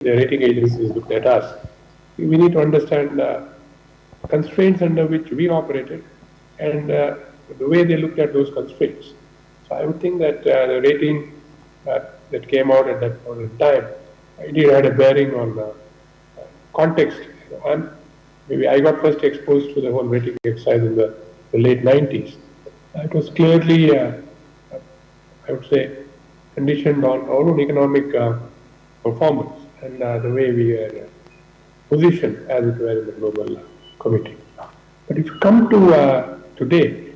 the rating agencies looked at us, we need to understand constraints under which we operated and the way they looked at those constraints. So I would think that the rating that came out at that point in time, it had a bearing on context. Maybe I got first exposed to the whole rating exercise in the late 90s. It was clearly, I would say, conditioned on our own economic performance and the way we were positioned, as it were, in the global committee. But if you come to today,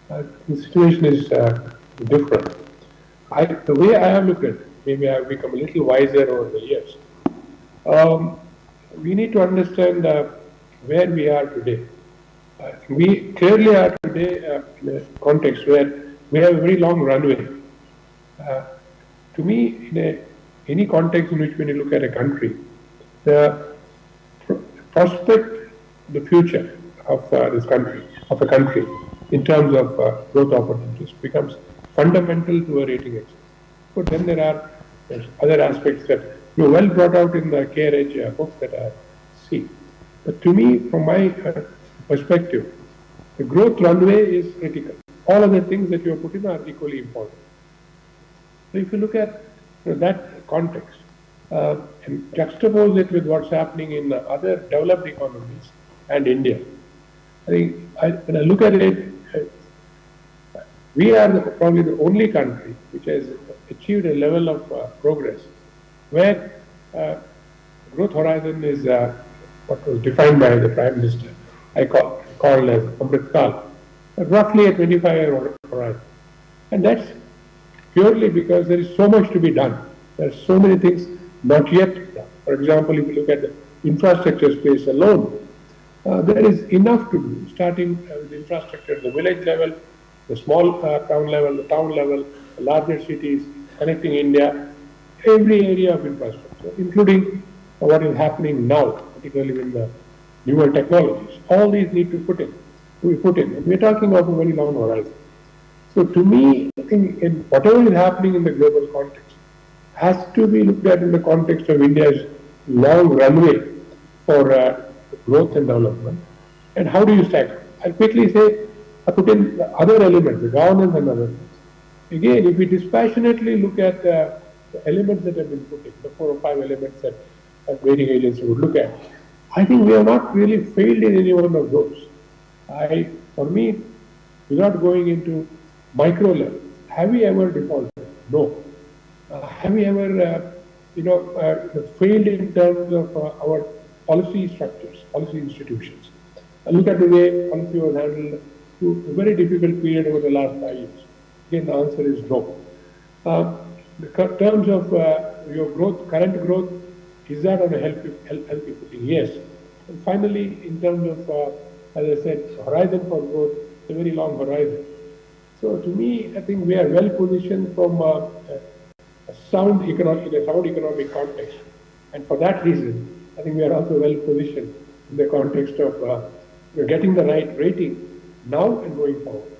the situation is different. The way I have looked at it, maybe I have become a little wiser over the years. We need to understand where we are today. We clearly are today in a context where we have a very long runway. To me, in any context in which when you look at a country, the prospect, the future of this country, of a country, in terms of growth opportunities becomes fundamental to a rating exercise. But then there's other aspects that you well brought out in the CareEdge book that I see. But to me, from my perspective, the growth runway is critical. All other things that you have put in are equally important. So if you look at that context and juxtapose it with what's happening in other developed economies and India, I think when I look at it, we are probably the only country which has achieved a level of progress where growth horizon is what was defined by the Prime Minister, I call as Amrit Kal, roughly a 25-year horizon. And that's purely because there is so much to be done. There are so many things not yet done. For example, if you look at the infrastructure space alone, there is enough to do, starting with infrastructure at the village level, the small town level, the town level, the larger cities, connecting India, every area of infrastructure, including what is happening now, particularly with the newer technologies. All these need to be put in. And we're talking about a very long horizon. So to me, I think in whatever is happening in the global context has to be looked at in the context of India's long runway for growth and development. And how do you stack it? I'll quickly say, I put in the other elements, the governance and other things. Again, if we dispassionately look at the elements that have been put in, the 4 or 5 elements that a rating agency would look at, I think we have not really failed in any one of those. For me, without going into micro level, have we ever defaulted? No. Have we ever, failed in terms of our policy structures, policy institutions? Look at the way policy was handled through a very difficult period over the last 5 years. Again, the answer is no. The terms of your growth, current growth, is that on a healthy footing? Yes. And finally, in terms of, as I said, horizon for growth, it's a very long horizon. So to me, I think we are well positioned from a sound economic context. And for that reason, I think we are also well positioned in the context of getting the right rating now and going forward.